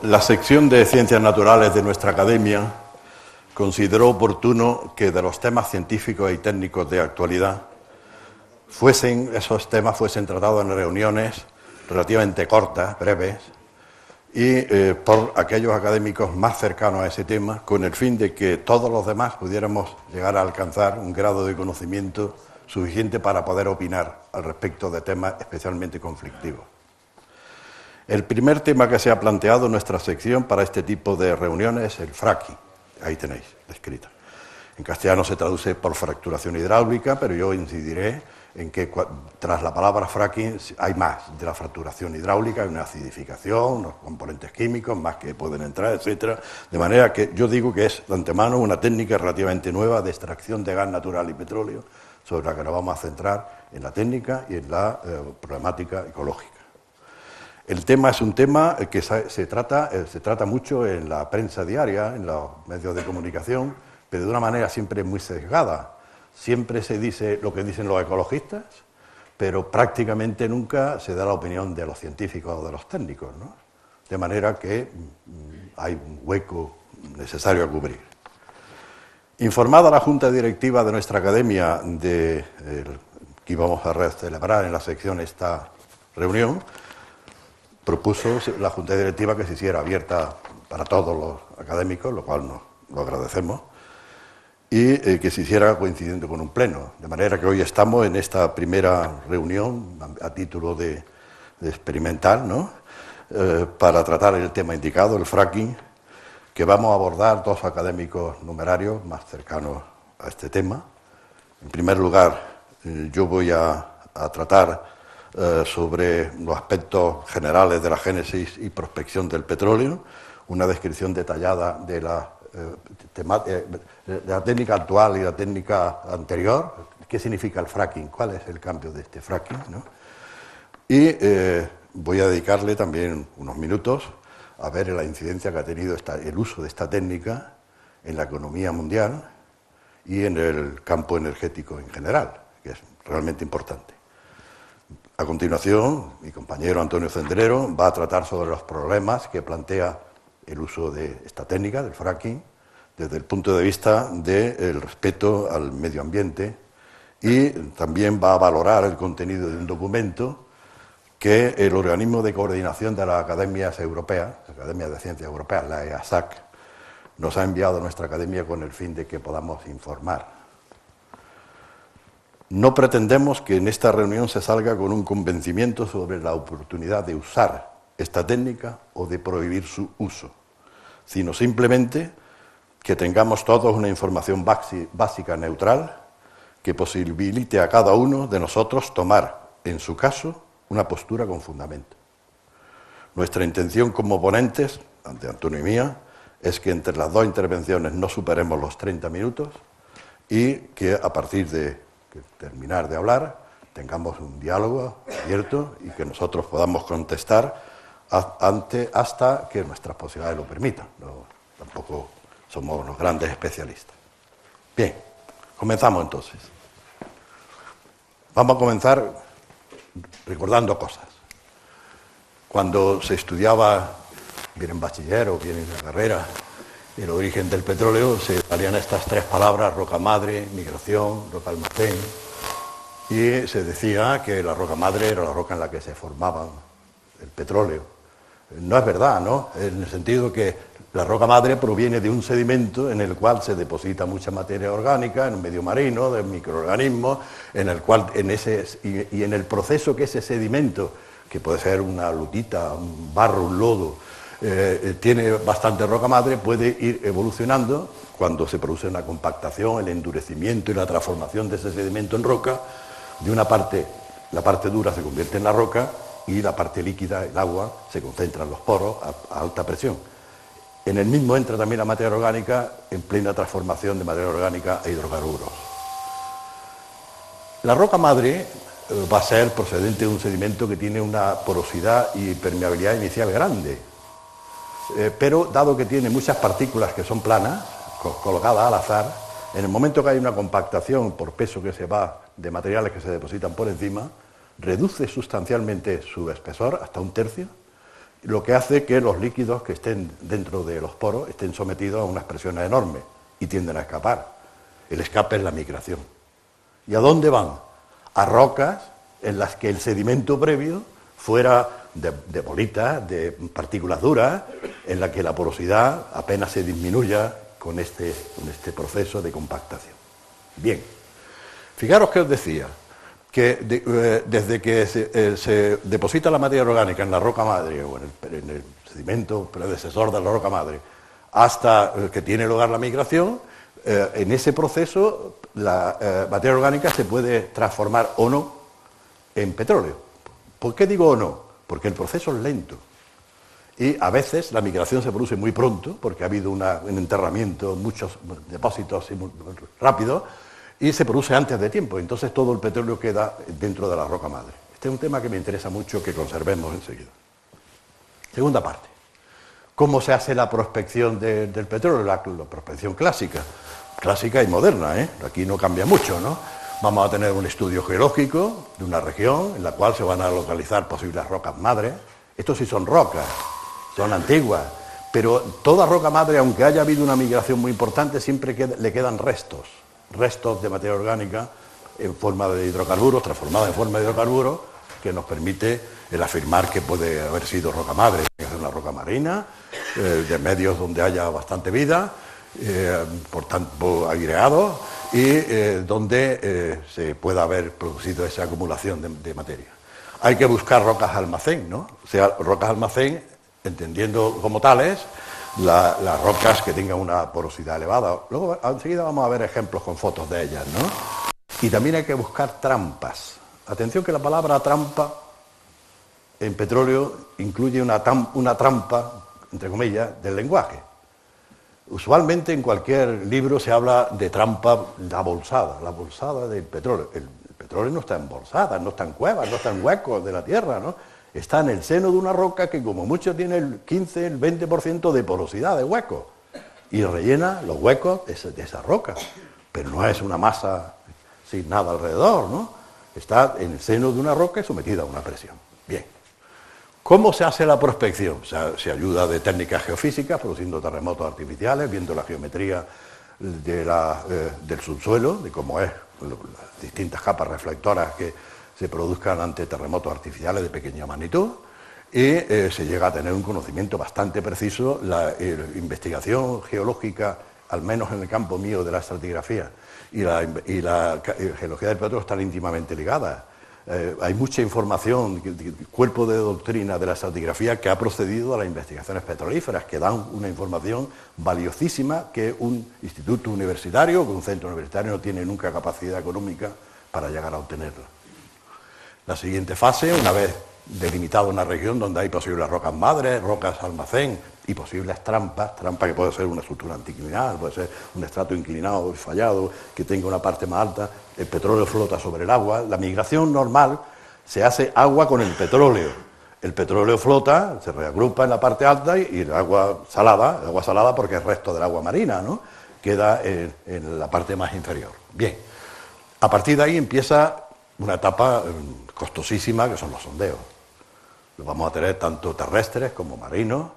La sección de Ciencias Naturales de nuestra Academia consideró oportuno que de los temas científicos y técnicos de actualidad esos temas fuesen tratados en reuniones relativamente cortas, breves, y por aquellos académicos más cercanos a ese tema, con el fin de que todos los demás pudiéramos llegar a alcanzar un grado de conocimiento suficiente para poder opinar al respecto de temas especialmente conflictivos. El primer tema que se ha planteado en nuestra sección para este tipo de reuniones es el fracking. Ahí tenéis, descrita. En castellano se traduce por fracturación hidráulica, pero yo incidiré en que tras la palabra fracking hay más de la fracturación hidráulica, hay una acidificación, unos componentes químicos más que pueden entrar, etcétera. De manera que yo digo que es de antemano una técnica relativamente nueva de extracción de gas natural y petróleo, sobre la que nos vamos a centrar en la técnica y en la problemática ecológica. El tema es un tema que se trata mucho en la prensa diaria, en los medios de comunicación, pero de una manera siempre muy sesgada. Siempre se dice lo que dicen los ecologistas, pero prácticamente nunca se da la opinión de los científicos o de los técnicos, ¿no? De manera que hay un hueco necesario a cubrir. Informada la Junta Directiva de nuestra Academia que íbamos a celebrar en la sección esta reunión, propuso la Junta Directiva que se hiciera abierta para todos los académicos, lo cual nos lo agradecemos, y que se hiciera coincidente con un pleno. De manera que hoy estamos en esta primera reunión a título de experimental, ¿no? Para tratar el tema indicado, el fracking, que vamos a abordar dos académicos numerarios más cercanos a este tema. En primer lugar, yo voy a tratar sobre los aspectos generales de la génesis y prospección del petróleo, una descripción detallada de la técnica actual y la técnica anterior, qué significa el fracking, cuál es el cambio de este fracking, ¿no? Y voy a dedicarle también unos minutos a ver la incidencia que ha tenido el uso de esta técnica en la economía mundial y en el campo energético en general, que es realmente importante. A continuación, mi compañero Antonio Cendrero va a tratar sobre los problemas que plantea el uso de esta técnica, del fracking, desde el punto de vista del respeto al medio ambiente, y también va a valorar el contenido de un documento que el organismo de coordinación de las academias europeas, la Academia de Ciencias Europeas, la EASAC, nos ha enviado a nuestra academia con el fin de que podamos informar. No pretendemos que en esta reunión se salga con un convencimiento sobre la oportunidad de usar esta técnica o de prohibir su uso, sino simplemente que tengamos todos una información básica neutral que posibilite a cada uno de nosotros tomar, en su caso, una postura con fundamento. Nuestra intención como ponentes, ante Antonio y mía, es que entre las dos intervenciones no superemos los 30 minutos y que a partir de terminar de hablar tengamos un diálogo abierto y que nosotros podamos contestar hasta que nuestras posibilidades lo permitan. Tampoco somos los grandes especialistas. Bien, comenzamos entonces. Vamos a comenzar recordando cosas. Cuando se estudiaba, bien en bachiller o bien en la carrera, el origen del petróleo, se salían estas tres palabras: roca madre, migración, roca almacén, y se decía que la roca madre era la roca en la que se formaba el petróleo. No es verdad, ¿no? En el sentido que la roca madre proviene de un sedimento en el cual se deposita mucha materia orgánica, en un medio marino, de microorganismos, en el cual, y en el proceso que ese sedimento, que puede ser una lutita, un barro, un lodo, tiene bastante roca madre, puede ir evolucionando cuando se produce una compactación, el endurecimiento y la transformación de ese sedimento en roca. De una parte, la parte dura se convierte en la roca y la parte líquida, el agua, se concentra en los poros a alta presión. En el mismo entra también la materia orgánica en plena transformación de materia orgánica a hidrocarburos. La roca madre va a ser procedente de un sedimento que tiene una porosidad y permeabilidad inicial grande. Pero dado que tiene muchas partículas que son planas, colocadas al azar, en el momento que hay una compactación por peso que se va de materiales que se depositan por encima, reduce sustancialmente su espesor hasta un tercio lo que hace que los líquidos que estén dentro de los poros estén sometidos a unas presiones enormes y tienden a escapar. El escape es la migración. ¿Y a dónde van? A rocas en las que el sedimento previo fuera de bolitas, de partículas duras, en la que la porosidad apenas se disminuya con este proceso de compactación. Bien, fijaros que os decía, que desde que se deposita la materia orgánica en la roca madre o en el sedimento predecesor de la roca madre, hasta que tiene lugar la migración, en ese proceso la materia orgánica se puede transformar o no en petróleo. ¿Por qué digo o no? Porque el proceso es lento. Y a veces la migración se produce muy pronto, porque ha habido un enterramiento, muchos depósitos rápidos, y se produce antes de tiempo. Entonces todo el petróleo queda dentro de la roca madre. Este es un tema que me interesa mucho que conservemos enseguida. Segunda parte. ¿Cómo se hace la prospección del petróleo? La prospección clásica y moderna, ¿eh? Aquí no cambia mucho, ¿no? Vamos a tener un estudio geológico de una región en la cual se van a localizar posibles rocas madres. Estos sí son rocas, son antiguas, pero toda roca madre, aunque haya habido una migración muy importante, siempre le quedan restos de materia orgánica en forma de hidrocarburos, transformada en forma de hidrocarburos, que nos permite el afirmar que puede haber sido roca madre, que es una roca marina, de medios donde haya bastante vida, por tanto aireado, y donde se pueda haber producido esa acumulación de materia. Hay que buscar rocas almacén, ¿no? O sea, rocas almacén, entendiendo como tales las rocas que tengan una porosidad elevada. Luego, enseguida vamos a ver ejemplos con fotos de ellas, ¿no? Y también hay que buscar trampas. Atención que la palabra trampa en petróleo incluye una trampa, entre comillas, del lenguaje. Usualmente en cualquier libro se habla de trampa, la bolsada del petróleo. El petróleo no está en bolsadas, no está en cuevas, no está en huecos de la tierra, ¿no? Está en el seno de una roca que como mucho tiene el 15, el 20% de porosidad de huecos y rellena los huecos de esa roca. Pero no es una masa sin nada alrededor, ¿no? Está en el seno de una roca y sometida a una presión. Bien. ¿Cómo se hace la prospección? Se ayuda de técnicas geofísicas, produciendo terremotos artificiales, viendo la geometría del subsuelo, de cómo es las distintas capas reflectoras que se produzcan ante terremotos artificiales de pequeña magnitud, y se llega a tener un conocimiento bastante preciso. La investigación geológica, al menos en el campo mío de la estratigrafía, y la geología del petróleo están íntimamente ligadas. Hay mucha información, cuerpo de doctrina de la estratigrafía que ha procedido a las investigaciones petrolíferas, que dan una información valiosísima que un instituto universitario o un centro universitario no tiene nunca capacidad económica para llegar a obtenerla. La siguiente fase, una vez delimitada una región donde hay posibles rocas madres, rocas almacén y posibles trampa que puede ser una estructura anticlinal, puede ser un estrato inclinado y fallado que tenga una parte más alta, el petróleo flota sobre el agua. La migración normal se hace agua con el petróleo flota, se reagrupa en la parte alta y el agua salada porque es resto del agua marina, ¿no? Queda en la parte más inferior. Bien, a partir de ahí empieza una etapa costosísima que son los sondeos. Los vamos a tener tanto terrestres como marinos,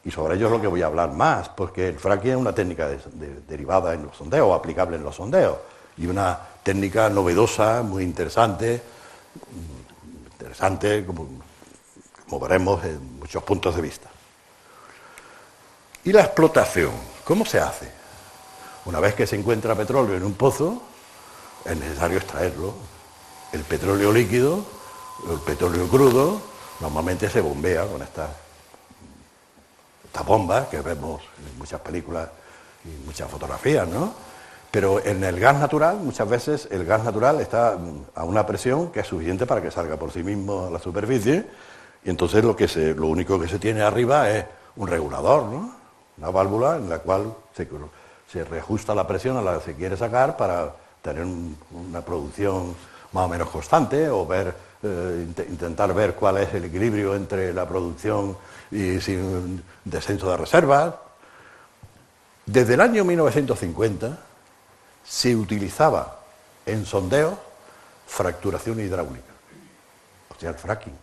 y sobre ello es lo que voy a hablar más, porque el fracking es una técnica derivada en los sondeos, o aplicable en los sondeos, y una técnica novedosa, muy interesante como veremos en muchos puntos de vista. ¿Y la explotación? ¿Cómo se hace? Una vez que se encuentra petróleo en un pozo, es necesario extraerlo. El petróleo líquido, el petróleo crudo, normalmente se bombea con estas bombas que vemos en muchas películas y muchas fotografías, ¿no? Pero en el gas natural, muchas veces el gas natural está a una presión que es suficiente para que salga por sí mismo a la superficie, y entonces lo único que se tiene arriba es un regulador, ¿no? Una válvula en la cual se reajusta la presión a la que se quiere sacar para tener una producción más o menos constante, o intentar ver cuál es el equilibrio entre la producción y sin descenso de reservas. Desde el año 1950 se utilizaba en sondeos fracturación hidráulica, o sea, el fracking,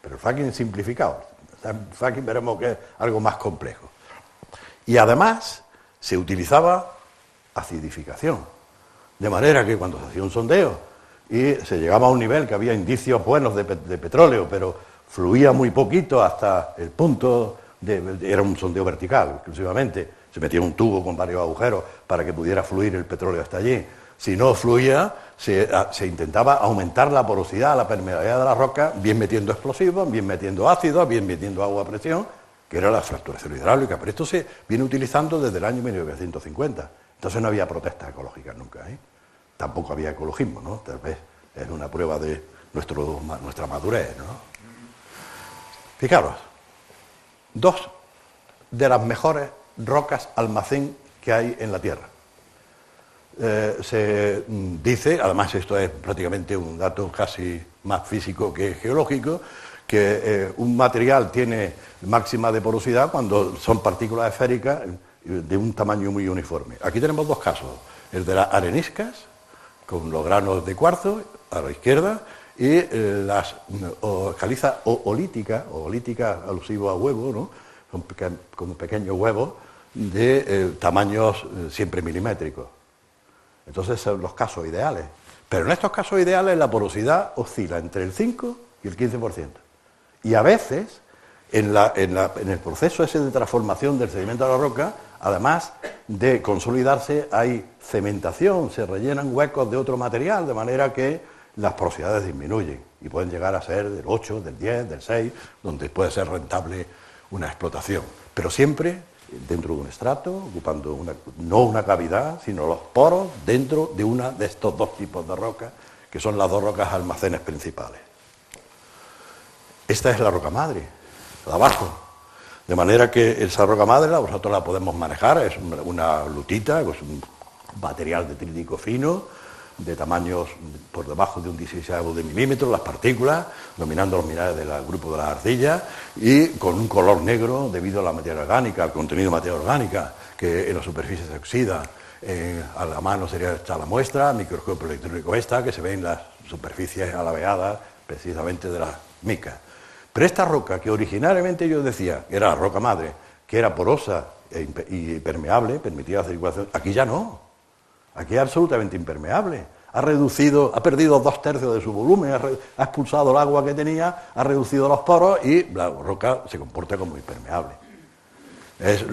pero el fracking simplificado. Aquí veremos que es algo más complejo. Y además se utilizaba acidificación, de manera que cuando se hacía un sondeo y se llegaba a un nivel que había indicios buenos de petróleo, pero fluía muy poquito hasta el punto era un sondeo vertical exclusivamente, se metía un tubo con varios agujeros para que pudiera fluir el petróleo hasta allí. Si no fluía, se intentaba aumentar la porosidad, la permeabilidad de la roca, bien metiendo explosivos, bien metiendo ácidos, bien metiendo agua a presión, que era la fracturación hidráulica. Pero esto se viene utilizando desde el año 1950. Entonces no había protestas ecológicas nunca, ¿eh? Tampoco había ecologismo, ¿no? Tal vez es una prueba de nuestra madurez, ¿no? Fijaros, dos de las mejores rocas almacén que hay en la Tierra. Se dice, además esto es prácticamente un dato casi más físico que geológico, que un material tiene máxima de porosidad cuando son partículas esféricas de un tamaño muy uniforme. Aquí tenemos dos casos, el de las areniscas, con los granos de cuarzo a la izquierda, y las calizas oolíticas alusivo a huevo, ¿no? Son como pequeños huevos de tamaños siempre milimétricos. Entonces son los casos ideales. Pero en estos casos ideales la porosidad oscila entre el 5 y el 15%. Y a veces, en el proceso ese de transformación del sedimento a la roca, además de consolidarse, hay cementación, se rellenan huecos de otro material, de manera que las porosidades disminuyen y pueden llegar a ser del 8, del 10, del 6, donde puede ser rentable una explotación. Pero siempre dentro de un estrato, ocupando no una cavidad, sino los poros dentro de una de estos dos tipos de rocas, que son las dos rocas almacenes principales. Esta es la roca madre, la de abajo. De manera que esa roca madre nosotros la podemos manejar, es una lutita, es un material detrítico fino, de tamaños por debajo de un 16avo de milímetro, las partículas, dominando los minerales del grupo de las arcillas, y con un color negro debido a la materia orgánica, al contenido de materia orgánica, que en la superficie se oxida. A la mano sería esta la muestra, microscopio electrónico esta, que se ve en las superficies alabeadas precisamente de las micas. Pero esta roca, que originariamente yo decía que era la roca madre, que era porosa y permeable, permitía la circulación, aquí ya no. Aquí es absolutamente impermeable. Ha perdido 2/3 de su volumen, ha expulsado el agua que tenía, ha reducido los poros y la roca se comporta como impermeable. Es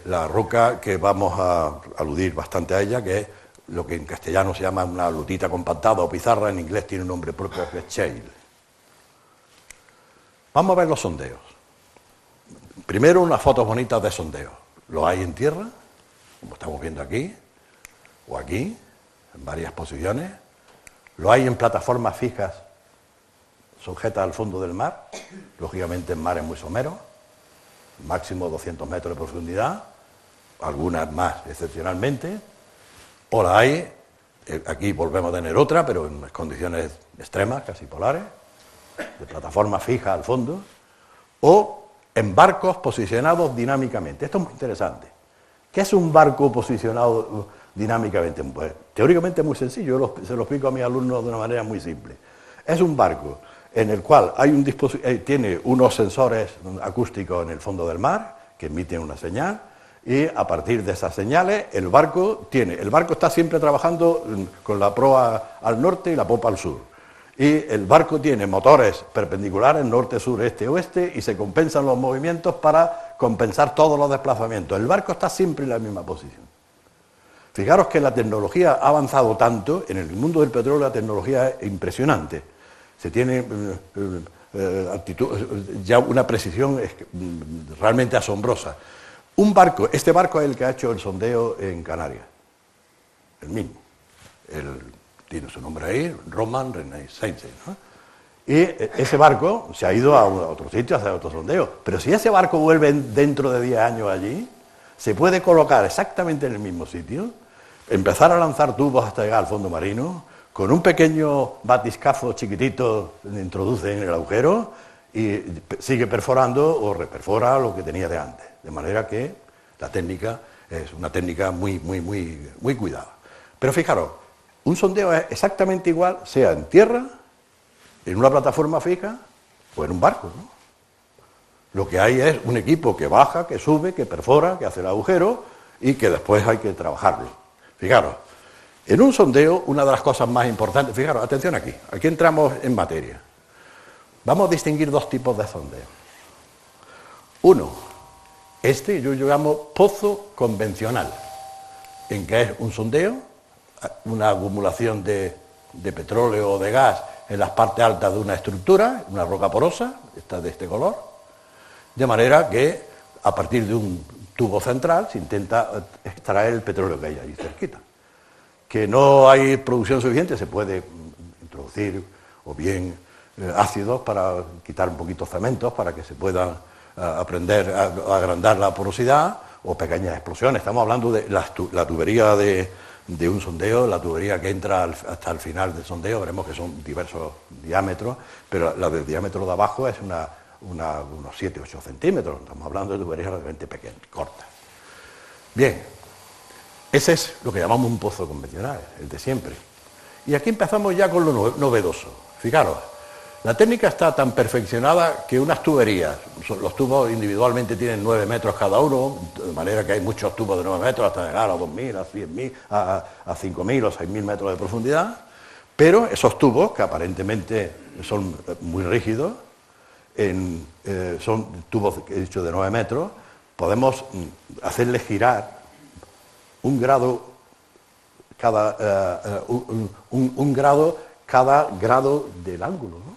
la roca que vamos a aludir bastante a ella, que es lo que en castellano se llama una lutita compactada o pizarra, en inglés tiene un nombre propio, que es shale. Vamos a ver los sondeos. Primero unas fotos bonitas de sondeo. Lo hay en tierra, como estamos viendo aquí, o aquí, en varias posiciones. Lo hay en plataformas fijas sujetas al fondo del mar, lógicamente en mares muy someros, máximo 200 metros de profundidad, algunas más excepcionalmente, o la hay, aquí volvemos a tener otra, pero en condiciones extremas, casi polares, de plataforma fija al fondo, o en barcos posicionados dinámicamente. Esto es muy interesante. ¿Qué es un barco posicionado dinámicamente? Pues teóricamente es muy sencillo, yo se lo explico a mis alumnos de una manera muy simple. Es un barco en el cual hay tiene unos sensores acústicos en el fondo del mar que emiten una señal, y a partir de esas señales el barco está siempre trabajando con la proa al norte y la popa al sur. Y el barco tiene motores perpendiculares, norte, sur, este, oeste, y se compensan los movimientos para compensar todos los desplazamientos. El barco está siempre en la misma posición. Fijaros que la tecnología ha avanzado tanto, en el mundo del petróleo la tecnología es impresionante. Se tiene ya una precisión realmente asombrosa. Este barco es el que ha hecho el sondeo en Canarias, el mismo. Tiene su nombre ahí, Roman Renaissance, ¿no? Y ese barco se ha ido a otro sitio a hacer otro sondeo. Pero si ese barco vuelve dentro de 10 años allí, se puede colocar exactamente en el mismo sitio, empezar a lanzar tubos hasta llegar al fondo marino, con un pequeño batiscafo chiquitito le introduce en el agujero y sigue perforando o reperfora lo que tenía de antes. De manera que la técnica es una técnica muy, muy, muy, muy cuidada. Pero fijaros, un sondeo es exactamente igual, sea en tierra, en una plataforma fija o en un barco, ¿no? Lo que hay es un equipo que baja, que sube, que perfora, que hace el agujero y que después hay que trabajarlo. Fijaros, en un sondeo, una de las cosas más importantes, fijaros, atención aquí entramos en materia. Vamos a distinguir dos tipos de sondeo. Uno, yo llamo pozo convencional, en que es un sondeo, una acumulación de petróleo o de gas en las partes altas de una estructura, una roca porosa, está de este color, de manera que a partir de un tubo central se intenta extraer el petróleo que hay ahí cerquita. Que no hay producción suficiente, se puede introducir o bien ácidos para quitar un poquito cementos para que se puedan aprender a agrandar la porosidad, o pequeñas explosiones. Estamos hablando de la tubería de un sondeo, la tubería que entra hasta el final del sondeo, veremos que son diversos diámetros, pero la del diámetro de abajo es unos 7-8 centímetros, estamos hablando de tuberías realmente pequeñas, cortas. Bien, ese es lo que llamamos un pozo convencional, el de siempre. Y aquí empezamos ya con lo novedoso. Fijaros, la técnica está tan perfeccionada que unas tuberías, los tubos individualmente tienen 9 metros cada uno, de manera que hay muchos tubos de 9 metros hasta llegar a 2.000, a 100.000, a 5.000 o 6.000 metros de profundidad, pero esos tubos, que aparentemente son muy rígidos, son tubos, he dicho, de 9 metros, podemos hacerles girar un grado cada grado del ángulo, ¿no?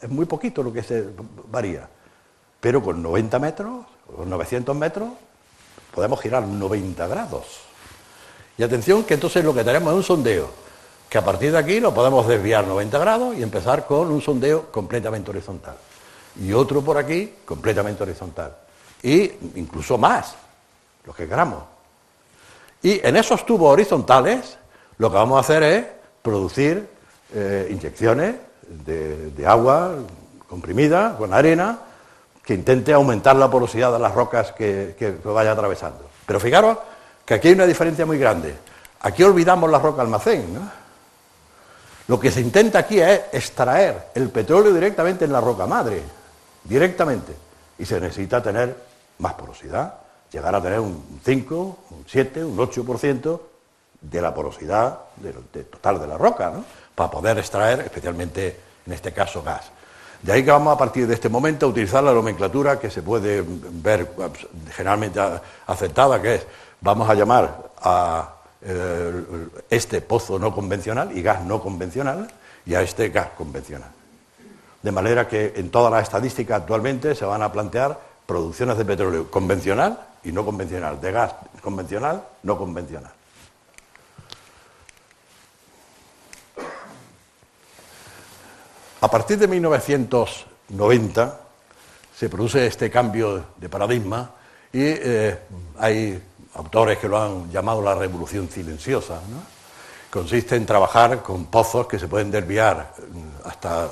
Es muy poquito lo que se varía, pero con 90 metros, o 900 metros, podemos girar 90 grados. Y atención que entonces lo que tenemos es un sondeo, que a partir de aquí lo podemos desviar 90 grados y empezar con un sondeo completamente horizontal. Y otro por aquí, completamente horizontal. Y incluso más, lo que queramos. Y en esos tubos horizontales, lo que vamos a hacer es producir inyecciones de agua comprimida con arena que intente aumentar la porosidad de las rocas que vaya atravesando. Pero fijaros que aquí hay una diferencia muy grande. Aquí olvidamos la roca almacén, ¿no? Lo que se intenta aquí es extraer el petróleo directamente en la roca madre, directamente. Y se necesita tener más porosidad, llegar a tener un 5, un 7, un 8% de la porosidad total de la roca, ¿no? Para poder extraer, especialmente en este caso, gas. De ahí que vamos a partir de este momento a utilizar la nomenclatura que se puede ver generalmente aceptada, que es, vamos a llamar a este pozo no convencional y gas no convencional, y a este gas convencional. De manera que en todas las estadísticas actualmente se van a plantear producciones de petróleo convencional y no convencional, de gas convencional, no convencional. A partir de 1990 se produce este cambio de paradigma y hay autores que lo han llamado la revolución silenciosa, ¿no? Consiste en trabajar con pozos que se pueden desviar hasta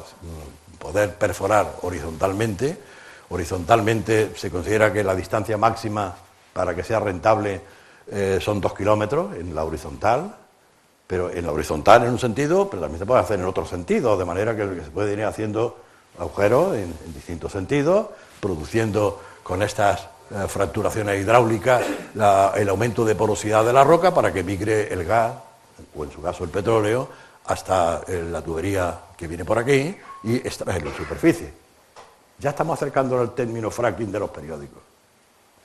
poder perforar horizontalmente. Horizontalmente se considera que la distancia máxima para que sea rentable son 2 kilómetros en la horizontal, pero en la horizontal en un sentido, pero también se puede hacer en otro sentido, de manera que se puede ir haciendo agujeros en distintos sentidos, produciendo con estas fracturaciones hidráulicas el aumento de porosidad de la roca para que migre el gas, o en su caso el petróleo, hasta la tubería que viene por aquí y extraerlo en superficie. Ya estamos acercándonos al término fracking de los periódicos.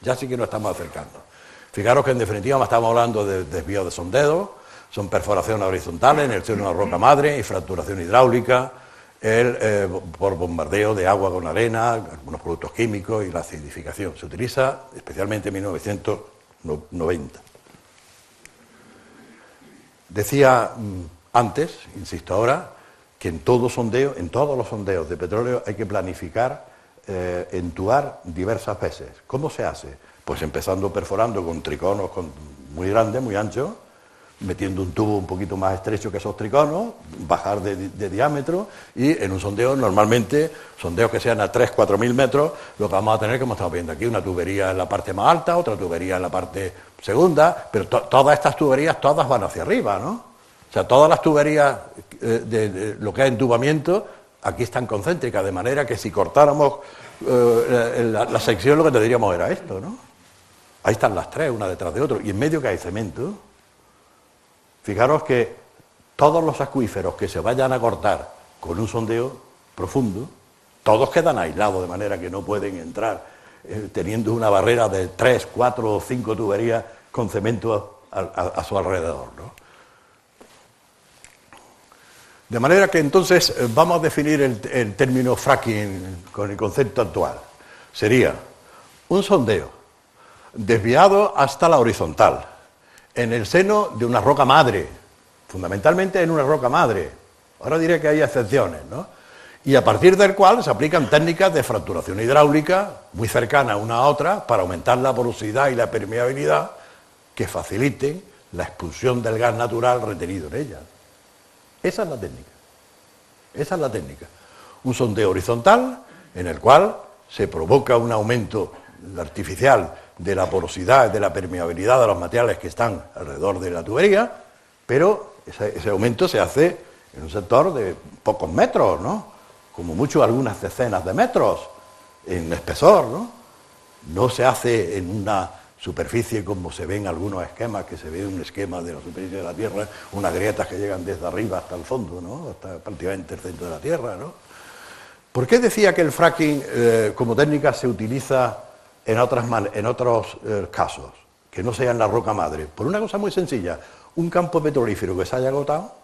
Ya sí que nos estamos acercando. Fijaros que en definitiva estamos hablando de desvío de sondeo, son perforaciones horizontales en el seno de una roca madre y fracturación hidráulica, por bombardeo de agua con arena, algunos productos químicos y la acidificación. Se utiliza especialmente en 1990. Decía antes, insisto ahora, que en todo sondeo, en todos los sondeos de petróleo hay que planificar, entubar diversas veces. ¿Cómo se hace? Pues empezando perforando con triconos muy grandes, muy anchos, metiendo un tubo un poquito más estrecho que esos triconos, bajar de diámetro, y en un sondeo normalmente, sondeos que sean a 3.000-4.000 metros, lo que vamos a tener, como estamos viendo aquí, una tubería en la parte más alta, otra tubería en la parte segunda, pero todas estas tuberías, todas van hacia arriba, ¿no? O sea, todas las tuberías de lo que es entubamiento, aquí están concéntricas, de manera que si cortáramos la sección lo que tendríamos era esto, ¿no? Ahí están las tres, una detrás de otra, y en medio que hay cemento. Fijaros que todos los acuíferos que se vayan a cortar con un sondeo profundo, todos quedan aislados, de manera que no pueden entrar teniendo una barrera de 3, 4 o 5 tuberías con cemento a su alrededor, ¿no? De manera que entonces vamos a definir el término fracking con el concepto actual. Sería un sondeo desviado hasta la horizontal, en el seno de una roca madre, fundamentalmente en una roca madre. Ahora diré que hay excepciones, ¿no? Y a partir del cual se aplican técnicas de fracturación hidráulica muy cercanas una a otra para aumentar la porosidad y la permeabilidad que faciliten la expulsión del gas natural retenido en ella. Esa es la técnica. Esa es la técnica. Un sondeo horizontal en el cual se provoca un aumento artificial de la porosidad, de la permeabilidad de los materiales que están alrededor de la tubería, pero ese aumento se hace en un sector de pocos metros, ¿no? Como mucho algunas decenas de metros en espesor, ¿no? No se hace en una superficie como se ve en algunos esquemas, que se ve un esquema de la superficie de la Tierra, unas grietas que llegan desde arriba hasta el fondo, ¿no? Hasta prácticamente el centro de la Tierra, ¿no? ¿Por qué decía que el fracking como técnica se utiliza en otros casos, que no sea en la roca madre? Por una cosa muy sencilla, un campo petrolífero que se haya agotado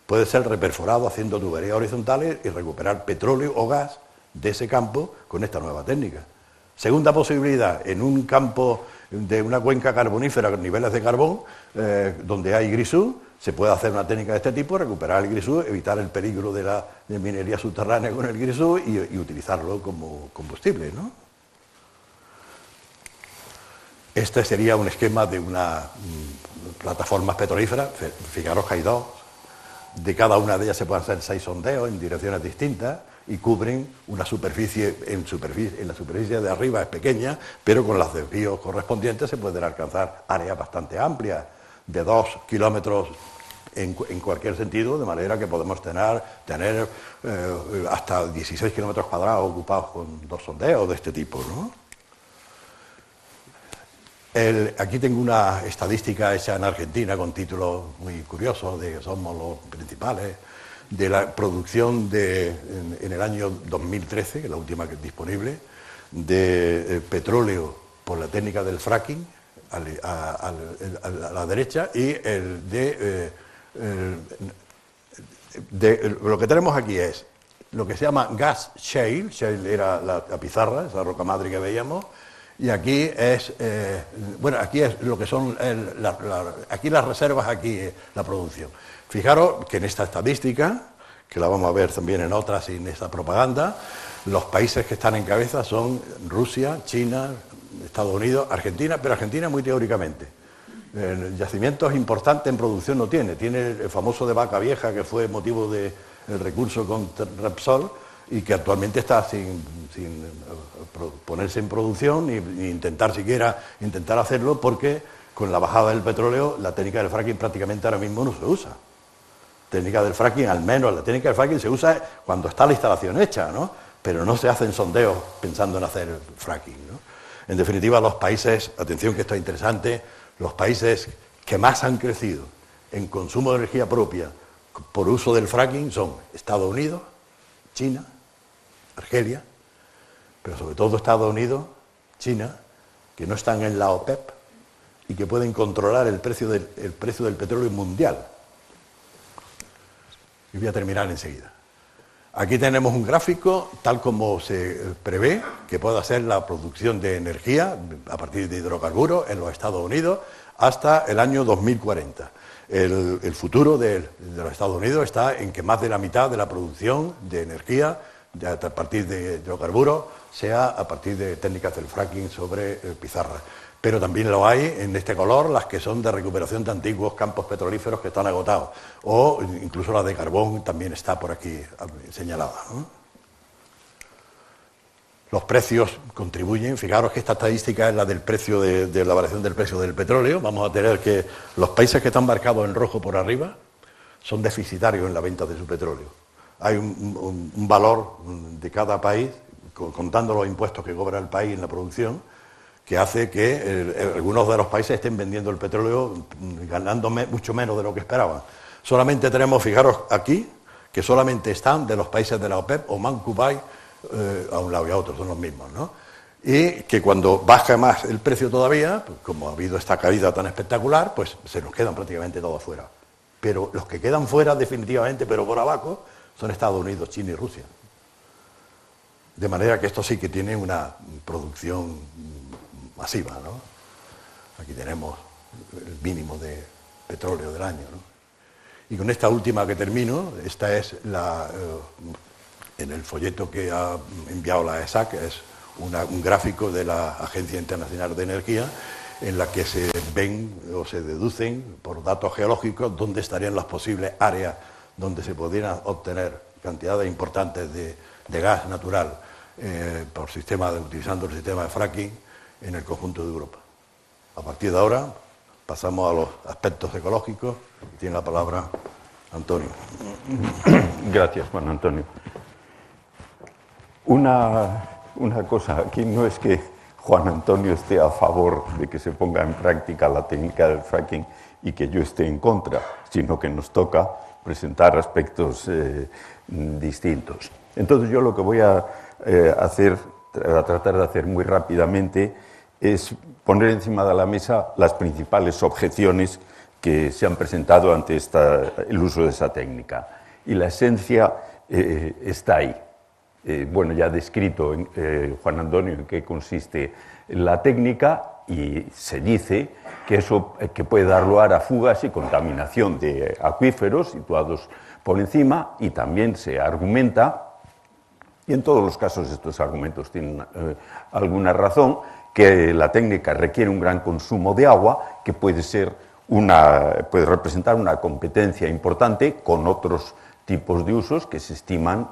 puede ser reperforado haciendo tuberías horizontales y recuperar petróleo o gas de ese campo con esta nueva técnica. Segunda posibilidad, en un campo de una cuenca carbonífera con niveles de carbón, donde hay grisú, se puede hacer una técnica de este tipo, recuperar el grisú, evitar el peligro de la minería subterránea con el grisú y utilizarlo como combustible, ¿no? Este sería un esquema de una plataforma petrolífera. Fijaros que hay dos. De cada una de ellas se pueden hacer 6 sondeos en direcciones distintas y cubren una superficie, en la superficie de arriba es pequeña, pero con los desvíos correspondientes se pueden alcanzar áreas bastante amplias, de 2 kilómetros en cualquier sentido, de manera que podemos tener hasta 16 kilómetros cuadrados ocupados con 2 sondeos de este tipo, ¿no? Aquí tengo una estadística hecha en Argentina con títulos muy curiosos, de que somos los principales, de la producción en el año 2013, que es la última que es disponible, de petróleo por la técnica del fracking a la derecha, y lo que tenemos aquí es lo que se llama gas shale. Shale era la pizarra, esa roca madre que veíamos. Y aquí es, aquí es lo que son, aquí las reservas, aquí la producción. Fijaros que en esta estadística, que la vamos a ver también en otras y en esta propaganda, los países que están en cabeza son Rusia, China, Estados Unidos, Argentina, pero Argentina muy teóricamente. Yacimientos importantes en producción no tiene el famoso de Vaca Vieja, que fue motivo del recurso contra Repsol, y que actualmente está sin ponerse en producción ni intentar hacerlo, porque con la bajada del petróleo la técnica del fracking prácticamente ahora mismo no se usa. Técnica del fracking, al menos la técnica del fracking se usa cuando está la instalación hecha, ¿no? Pero no se hacen sondeos pensando en hacer fracking, ¿no? En definitiva, los países, atención que esto es interesante, los países que más han crecido en consumo de energía propia por uso del fracking son Estados Unidos, China, Argelia, pero sobre todo Estados Unidos, China, que no están en la OPEP y que pueden controlar el precio del petróleo mundial. Y voy a terminar enseguida. Aquí tenemos un gráfico, tal como se prevé que pueda ser la producción de energía a partir de hidrocarburos en los Estados Unidos hasta el año 2040. El futuro de los Estados Unidos está en que más de la mitad de la producción de energía a partir de hidrocarburos sea a partir de técnicas del fracking sobre pizarra. Pero también lo hay en este color, las que son de recuperación de antiguos campos petrolíferos que están agotados, o incluso la de carbón también está por aquí señalada, ¿no? Los precios contribuyen. Fijaros que esta estadística es la del precio de la variación del precio del petróleo. Vamos a tener que los países que están marcados en rojo por arriba son deficitarios en la venta de su petróleo. Hay un valor de cada país contando los impuestos que cobra el país en la producción, que hace que algunos de los países estén vendiendo el petróleo ganando mucho menos de lo que esperaban. Solamente tenemos, fijaros aquí, que solamente están de los países de la OPEP, Omán, Kuwait, a un lado y a otro, son los mismos, ¿no? Y que cuando baja más el precio todavía, pues como ha habido esta caída tan espectacular, pues se nos quedan prácticamente todos fuera. Pero los que quedan fuera definitivamente, pero por abajo, son Estados Unidos, China y Rusia. De manera que esto sí que tiene una producción masiva, ¿no? Aquí tenemos el mínimo de petróleo del año, ¿no? Y con esta última que termino, esta es en el folleto que ha enviado la ESAC, es un gráfico de la Agencia Internacional de Energía, en la que se ven o se deducen por datos geológicos dónde estarían las posibles áreas donde se pudieran obtener cantidades importantes de gas natural utilizando el sistema de fracking en el conjunto de Europa. A partir de ahora pasamos a los aspectos ecológicos. Tiene la palabra Antonio. Gracias, Juan Antonio. Una cosa, aquí no es que Juan Antonio esté a favor de que se ponga en práctica la técnica del fracking y que yo esté en contra, sino que nos toca presentar aspectos distintos. Entonces yo lo que voy a tratar de hacer muy rápidamente es poner encima de la mesa las principales objeciones que se han presentado ante el uso de esa técnica. Y la esencia está ahí. Bueno, ya ha descrito Juan Antonio en qué consiste la técnica y se dice que eso que puede dar lugar a fugas y contaminación de acuíferos situados por encima, y también se argumenta, y en todos los casos estos argumentos tienen alguna razón, que la técnica requiere un gran consumo de agua, que puede representar una competencia importante con otros tipos de usos que se estiman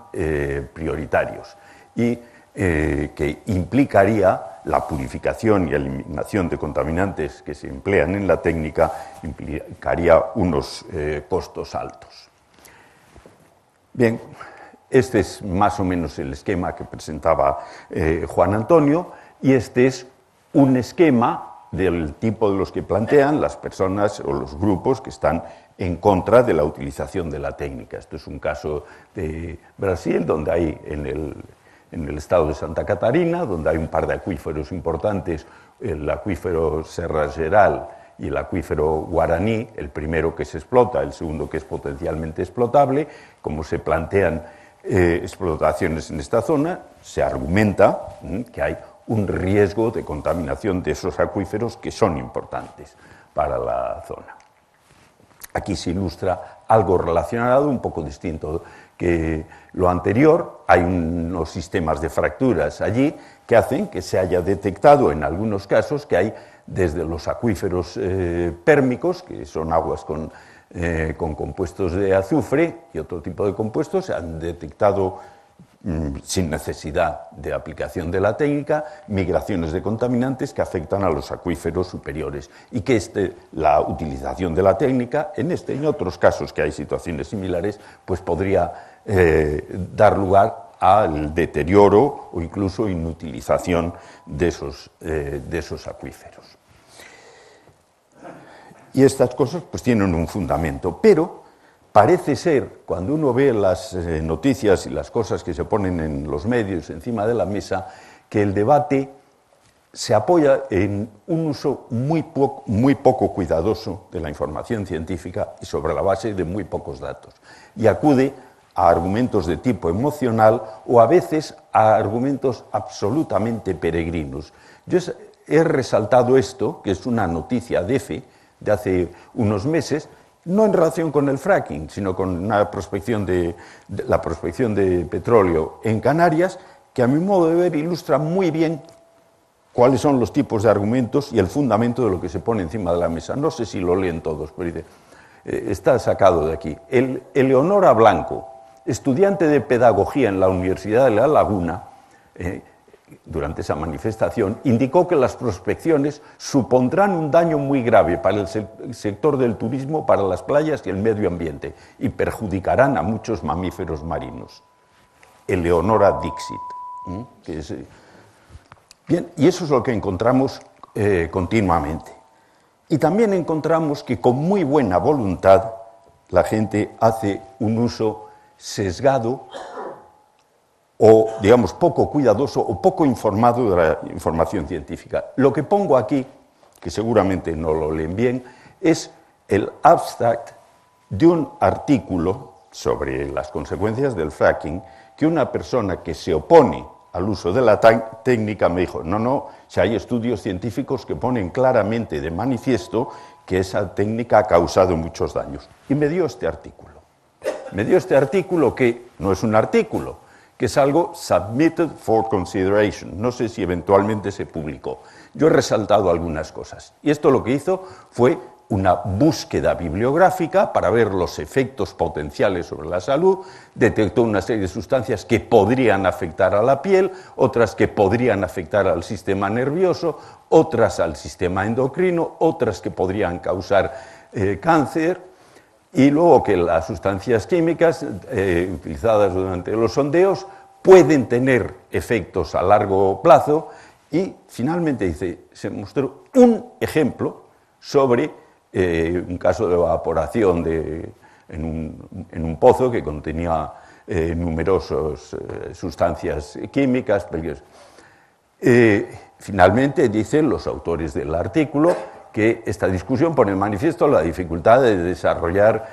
prioritarios, y que implicaría la purificación y eliminación de contaminantes que se emplean en la técnica, implicaría unos costos altos. Bien, este es más o menos el esquema que presentaba Juan Antonio, y este es un esquema del tipo de los que plantean las personas o los grupos que están en contra de la utilización de la técnica. Esto es un caso de Brasil, donde hay en el estado de Santa Catarina, donde hay un par de acuíferos importantes, el acuífero Serra Geral y el acuífero Guaraní, el primero que se explota, el segundo que es potencialmente explotable. Como se plantean explotaciones en esta zona, se argumenta que hay un riesgo de contaminación de esos acuíferos que son importantes para la zona. Aquí se ilustra algo relacionado, un poco distinto que lo anterior. Hay unos sistemas de fracturas allí que hacen que se haya detectado en algunos casos que hay desde los acuíferos pérmicos, que son aguas con compuestos de azufre y otro tipo de compuestos, se han detectado sin necesidad de aplicación de la técnica, migraciones de contaminantes que afectan a los acuíferos superiores, y que la utilización de la técnica, en este y en otros casos que hay situaciones similares, pues podría dar lugar al deterioro o incluso inutilización de esos acuíferos. Y estas cosas pues tienen un fundamento, pero parece ser, cuando uno ve las noticias y las cosas que se ponen en los medios encima de la mesa, que el debate se apoya en un uso muy poco cuidadoso de la información científica y sobre la base de muy pocos datos, y acude a argumentos de tipo emocional o a veces a argumentos absolutamente peregrinos. Yo he resaltado esto, que es una noticia de EFE de hace unos meses, no en relación con el fracking, sino con la prospección de petróleo en Canarias, que a mi modo de ver ilustra muy bien cuáles son los tipos de argumentos y el fundamento de lo que se pone encima de la mesa. No sé si lo leen todos, pero dice, está sacado de aquí. Eleonora Blanco, estudiante de pedagogía en la Universidad de La Laguna, durante esa manifestación, indicó que las prospecciones supondrán un daño muy grave para el sector del turismo, para las playas y el medio ambiente, y perjudicarán a muchos mamíferos marinos. Eleonora Dixit. Bien, y eso es lo que encontramos continuamente. Y también encontramos que con muy buena voluntad la gente hace un uso sesgado o, digamos, poco cuidadoso o poco informado de la información científica. Lo que pongo aquí, que seguramente no lo leen bien, es el abstract de un artículo sobre las consecuencias del fracking que una persona que se opone al uso de la técnica me dijo, no, si hay estudios científicos que ponen claramente de manifiesto que esa técnica ha causado muchos daños. Y me dio este artículo. Me dio este artículo que no es un artículo, que es algo submitted for consideration. No sé si eventualmente se publicó. Yo he resaltado algunas cosas. Y esto lo que hizo fue una búsqueda bibliográfica para ver los efectos potenciales sobre la salud, detectó una serie de sustancias que podrían afectar a la piel, otras que podrían afectar al sistema nervioso, otras al sistema endocrino, otras que podrían causar cáncer, y luego que las sustancias químicas utilizadas durante los sondeos pueden tener efectos a largo plazo, y finalmente dice, se mostró un ejemplo sobre un caso de evaporación en un pozo que contenía numerosas sustancias químicas peligrosas. Finalmente dicen los autores del artículo que esta discusión pone en manifiesto la dificultad de desarrollar,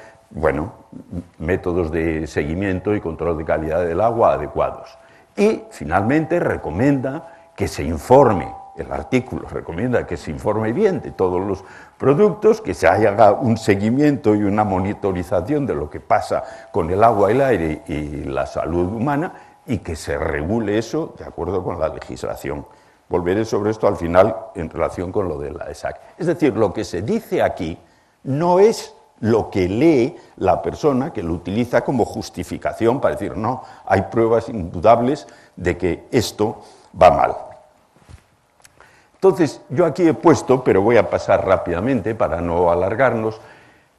métodos de seguimiento y control de calidad del agua adecuados. Y finalmente recomienda que se informe. El artículo recomienda que se informe bien de todos los productos, que se haga un seguimiento y una monitorización de lo que pasa con el agua, el aire y la salud humana, y que se regule eso de acuerdo con la legislación. Volveré sobre esto al final en relación con lo de la ESAC. Es decir, lo que se dice aquí no es lo que lee la persona que lo utiliza como justificación para decir, no, hay pruebas indudables de que esto va mal. Entonces, yo aquí he puesto, pero voy a pasar rápidamente para no alargarnos,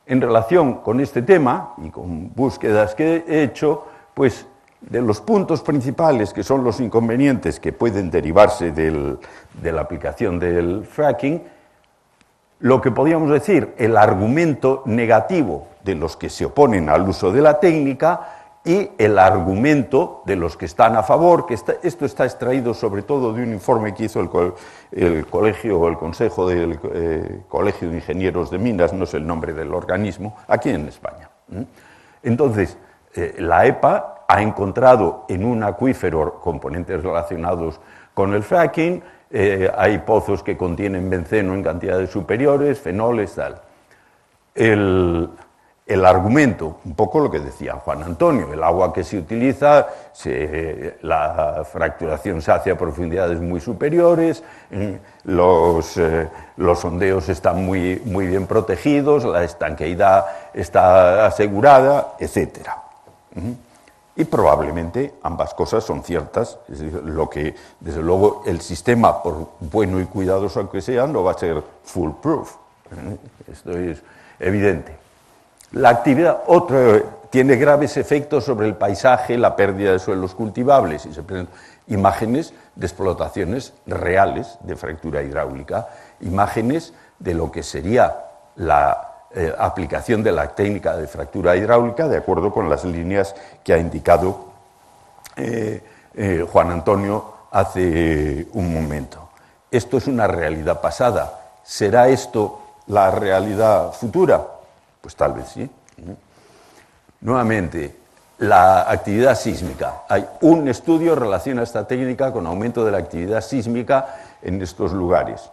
en relación con este tema y con búsquedas que he hecho, pues de los puntos principales que son los inconvenientes que pueden derivarse de la aplicación del fracking, lo que podríamos decir, el argumento negativo de los que se oponen al uso de la técnica y el argumento de los que están a favor, que esto está extraído sobre todo de un informe que hizo el colegio o el consejo del Colegio de Ingenieros de Minas, no sé el nombre del organismo, aquí en España. Entonces, la EPA ha encontrado en un acuífero componentes relacionados con el fracking, hay pozos que contienen benceno en cantidades superiores, fenoles, tal. El argumento, un poco lo que decía Juan Antonio, el agua que se utiliza, la fracturación se hace a profundidades muy superiores, los sondeos están muy bien protegidos, la estanqueidad está asegurada, etc. Y probablemente ambas cosas son ciertas, es decir, lo que, desde luego, el sistema, por bueno y cuidadoso que sea, no va a ser foolproof. Esto es evidente. La actividad tiene graves efectos sobre el paisaje, la pérdida de suelos cultivables, y se presentan imágenes de explotaciones reales de fractura hidráulica, imágenes de lo que sería la aplicación de la técnica de fractura hidráulica de acuerdo con las líneas que ha indicado Juan Antonio hace un momento. Esto es una realidad pasada. ¿Será esto la realidad futura? Pues tal vez sí. Nuevamente, la actividad sísmica. Hay un estudio que relaciona esta técnica con aumento de la actividad sísmica en estos lugares.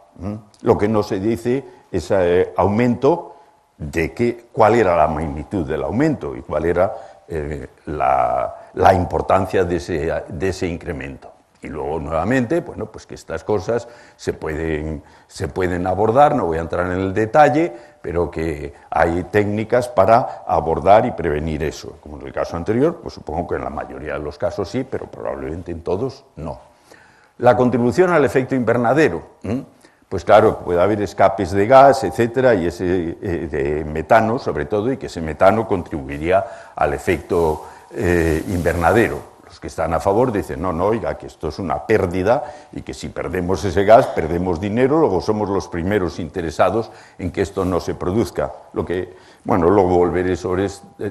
Lo que no se dice es aumento de cuál era la magnitud del aumento y cuál era la importancia de ese incremento. Y luego, nuevamente, pues que estas cosas se pueden abordar, no voy a entrar en el detalle, pero que hay técnicas para abordar y prevenir eso. Como en el caso anterior, pues supongo que en la mayoría de los casos sí, pero probablemente en todos no. La contribución al efecto invernadero. Pues claro, puede haber escapes de gas, etcétera, y de metano, sobre todo, y que ese metano contribuiría al efecto invernadero. Los que están a favor dicen, no, no, oiga, que esto es una pérdida y que si perdemos ese gas, perdemos dinero, luego somos los primeros interesados en que esto no se produzca. Bueno, luego volveré sobre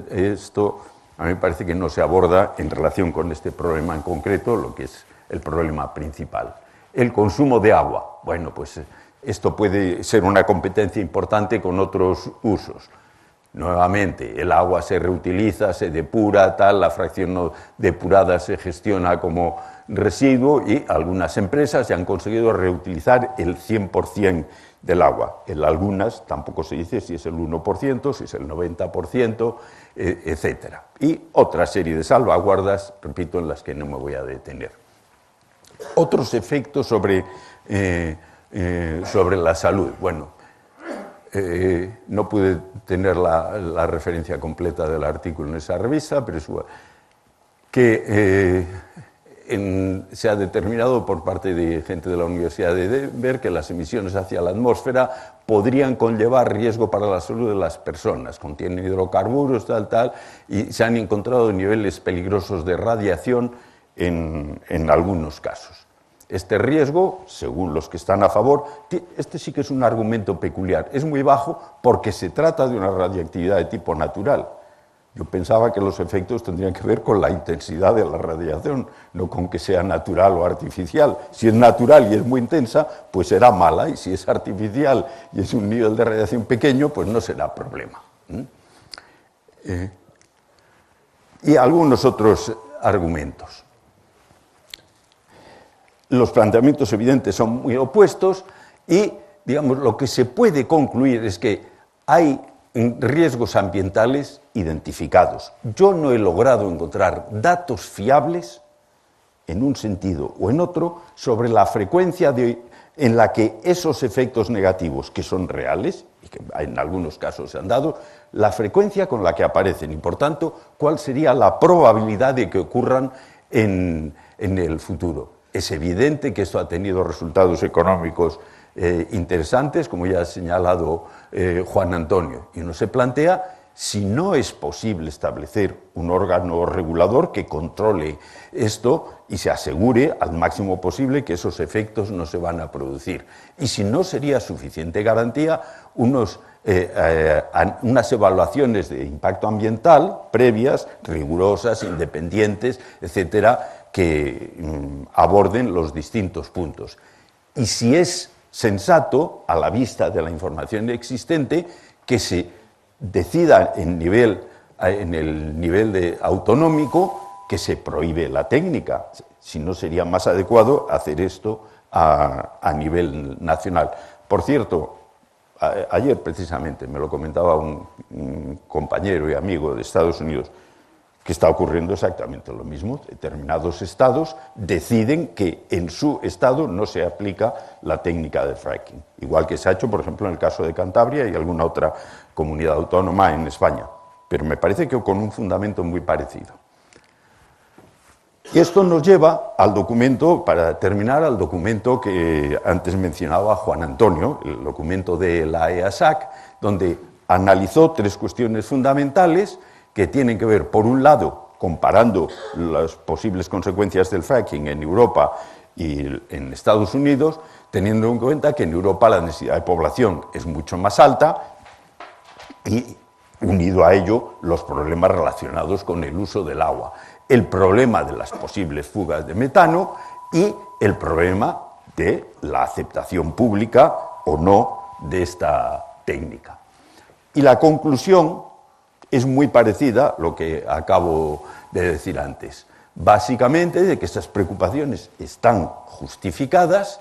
esto. A mí me parece que no se aborda en relación con este problema en concreto lo que es el problema principal. El consumo de agua. Bueno, pues esto puede ser una competencia importante con otros usos. Nuevamente, el agua se reutiliza, se depura, la fracción no depurada se gestiona como residuo y algunas empresas ya han conseguido reutilizar el 100% del agua. En algunas tampoco se dice si es el 1%, si es el 90%, etc. Y otra serie de salvaguardas, repito, en las que no me voy a detener. Otros efectos sobre la salud. Bueno, no pude tener la referencia completa del artículo en esa revista, pero es que se ha determinado por parte de gente de la Universidad de Denver que las emisiones hacia la atmósfera podrían conllevar riesgo para la salud de las personas. Contienen hidrocarburos, y se han encontrado niveles peligrosos de radiación en algunos casos. Este riesgo, según los que están a favor, este sí que es un argumento peculiar, es muy bajo porque se trata de una radiactividad de tipo natural. Yo pensaba que los efectos tendrían que ver con la intensidad de la radiación, no con que sea natural o artificial. Si es natural y es muy intensa, pues será mala, y si es artificial y es un nivel de radiación pequeño, pues no será problema. Y algunos otros argumentos. Los planteamientos evidentes son muy opuestos y, digamos, lo que se puede concluir es que hay riesgos ambientales identificados. Yo no he logrado encontrar datos fiables, en un sentido o en otro, sobre la frecuencia en la que esos efectos negativos, que son reales, y que en algunos casos se han dado, la frecuencia con la que aparecen y, por tanto, cuál sería la probabilidad de que ocurran en el futuro. Es evidente que esto ha tenido resultados económicos interesantes, como ya ha señalado Juan Antonio, y uno se plantea si no es posible establecer un órgano regulador que controle esto y se asegure al máximo posible que esos efectos no se van a producir. Y si no sería suficiente garantía, unas evaluaciones de impacto ambiental previas, rigurosas, independientes, etcétera, que aborden los distintos puntos. Y si es sensato, a la vista de la información existente, que se decida en el nivel autonómico que se prohíbe la técnica. Si no, sería más adecuado hacer esto a nivel nacional. Por cierto, ayer precisamente me lo comentaba un compañero y amigo de Estados Unidos, que está ocurriendo exactamente lo mismo. Determinados estados deciden que en su estado no se aplica la técnica de fracking, igual que se ha hecho, por ejemplo, en el caso de Cantabria y alguna otra comunidad autónoma en España, pero me parece que con un fundamento muy parecido. Y esto nos lleva al documento, para terminar, al documento que antes mencionaba Juan Antonio, el documento de la EASAC, donde analizó tres cuestiones fundamentales que tienen que ver, por un lado, comparando las posibles consecuencias del fracking en Europa y en Estados Unidos, teniendo en cuenta que en Europa la densidad de población es mucho más alta y, unido a ello, los problemas relacionados con el uso del agua, el problema de las posibles fugas de metano y el problema de la aceptación pública o no de esta técnica. Y la conclusión es muy parecida a lo que acabo de decir antes. Básicamente, de que estas preocupaciones están justificadas,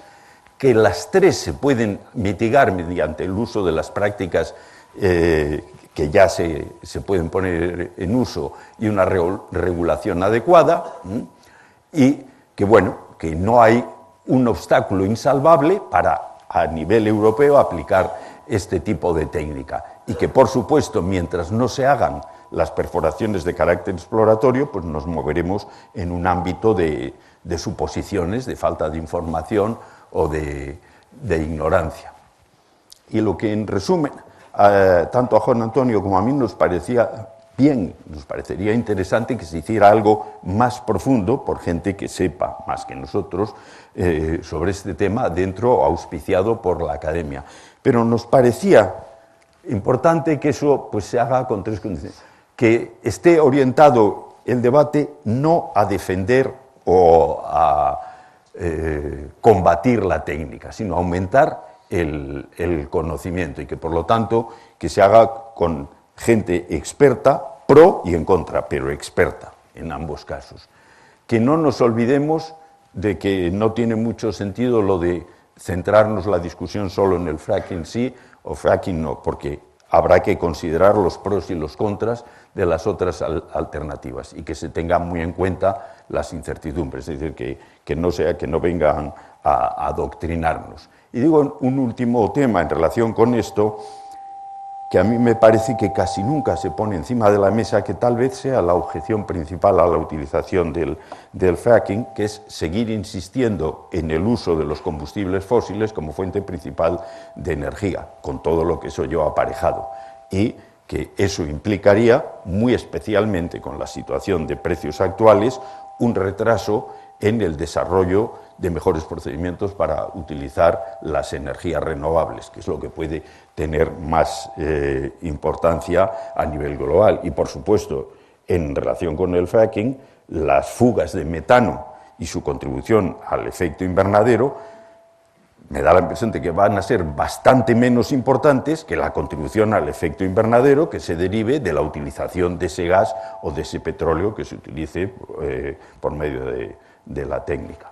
que las tres se pueden mitigar mediante el uso de las prácticas que ya se pueden poner en uso y una regulación adecuada, y que, bueno, que no hay un obstáculo insalvable para, a nivel europeo, aplicar este tipo de técnica. Y que, por supuesto, mientras no se hagan las perforaciones de carácter exploratorio, pues nos moveremos en un ámbito de suposiciones, de falta de información o de ignorancia. Y lo que, en resumen, tanto a Juan Antonio como a mí nos parecía bien, nos parecería interesante que se hiciera algo más profundo por gente que sepa más que nosotros sobre este tema, dentro auspiciado por la academia. Pero nos parecía importante que eso pues, se haga con tres condiciones. Que esté orientado el debate no a defender o a combatir la técnica, sino a aumentar el conocimiento, y que por lo tanto que se haga con gente experta, pro y en contra, pero experta en ambos casos. Que no nos olvidemos de que no tiene mucho sentido lo de centrarnos la discusión solo en el fracking sí o fracking no, porque habrá que considerar los pros y los contras de las otras alternativas y que se tengan muy en cuenta las incertidumbres, es decir, que no sea que no vengan a adoctrinarnos. Y digo un último tema en relación con esto, que a mí me parece que casi nunca se pone encima de la mesa, que tal vez sea la objeción principal a la utilización del fracking, que es seguir insistiendo en el uso de los combustibles fósiles como fuente principal de energía, con todo lo que eso lleva aparejado. Y que eso implicaría, muy especialmente con la situación de precios actuales, un retraso en el desarrollo de mejores procedimientos para utilizar las energías renovables, que es lo que puede tener más importancia a nivel global. Y, por supuesto, en relación con el fracking, las fugas de metano y su contribución al efecto invernadero, me da la impresión de que van a ser bastante menos importantes que la contribución al efecto invernadero que se derive de la utilización de ese gas o de ese petróleo que se utilice por medio de la técnica.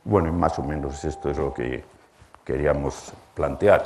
Bueno, más o menos esto es lo que queríamos plantear.